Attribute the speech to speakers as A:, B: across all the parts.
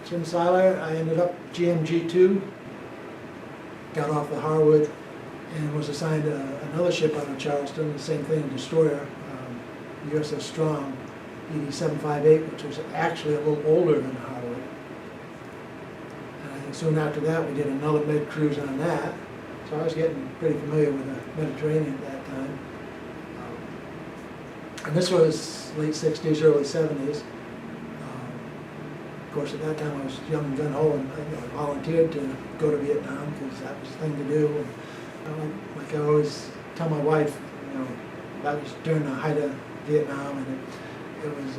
A: Jim Sieller. I ended up GMG2, got off the Harwood, and was assigned another ship out of Charleston, the same thing, a destroyer, USS Strong, ED-758, which was actually a little older than Harwood. And soon after that, we did another mid-cruise on that. So I was getting pretty familiar with the Mediterranean at that time. And this was late 60s, early 70s. Of course, at that time I was young and gun-ho, and I volunteered to go to Vietnam because that was the thing to do. And, like I always tell my wife, that was during the height of Vietnam, and it was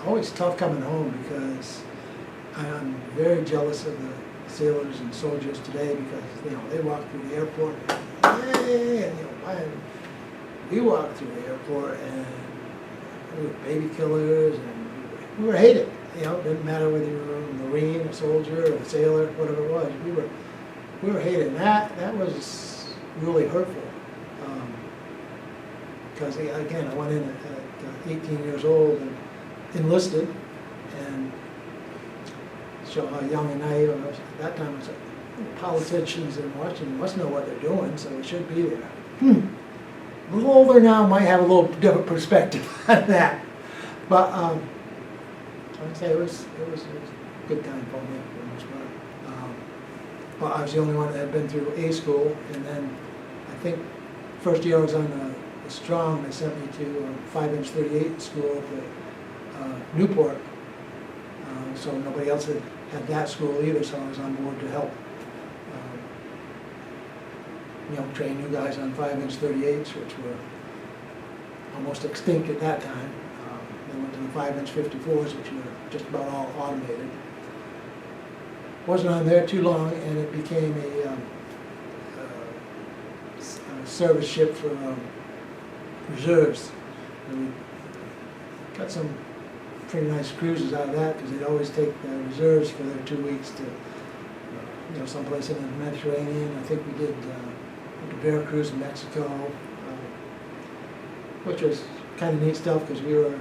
A: always tough coming home because I'm very jealous of the sailors and soldiers today because they walk through the airport, and we walked through the airport and we were baby killers and we were hated. It didn't matter whether you were a Marine, a soldier, or a sailor, whatever it was. We were hated, and that was really hurtful. Because again, I went in at 18 years old and enlisted, and show how young and naive I was at that time. I was like, politicians in Washington must know what they're doing, so we should be there. A little older now, might have a little different perspective on that, but I'd say it was a good time for me for the most part. Well, I was the only one that had been through A school, and then I think first year I was on the Strong, they sent me to 5-inch 38 school at Newport. So nobody else had that school either, so I was on board to help train new guys on 5-inch 38s, which were almost extinct at that time. They went to the 5-inch 54s, which were just about all automated. Wasn't on there too long, and it became a service ship for reserves. And we got some pretty nice cruises out of that because they'd always take the reserves for their 2 weeks to someplace in the Mediterranean. I think we did the Veracruz in Mexico, which was kind of neat stuff because we were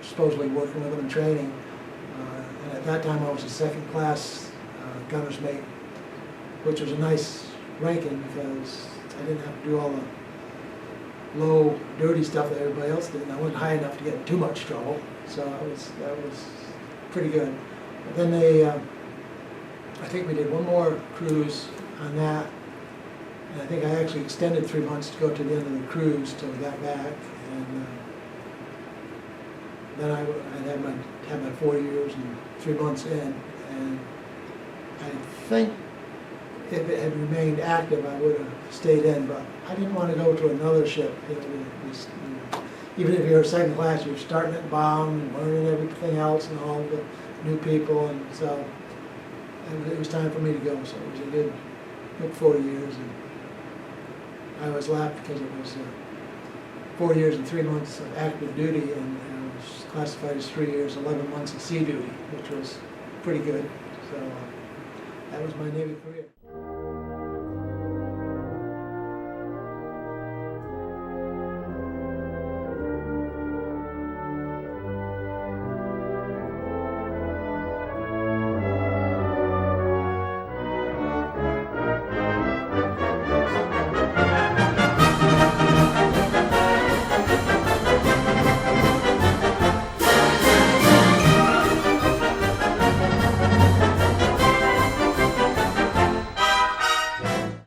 A: supposedly working with them and training. And at that time I was a second class gunner's mate, which was a nice ranking because I didn't have to do all the low, dirty stuff that everybody else did, and I wasn't high enough to get in too much trouble, so that was pretty good. But then I think we did one more cruise on that, and I think I actually extended 3 months to go to the end of the cruise till we got back, and then I had my 4 years and 3 months in, and I think if it had remained active, I would have stayed in, but I didn't want to go to another ship. Even if you're a second class, you're starting at the bottom and learning everything else and all the new people, and so it was time for me to go. So it was a good 4 years, and I always laughed because it was 4 years and 3 months of active duty, and I was classified as 3 years, 11 months of sea duty, which was pretty good. So that was my Navy career.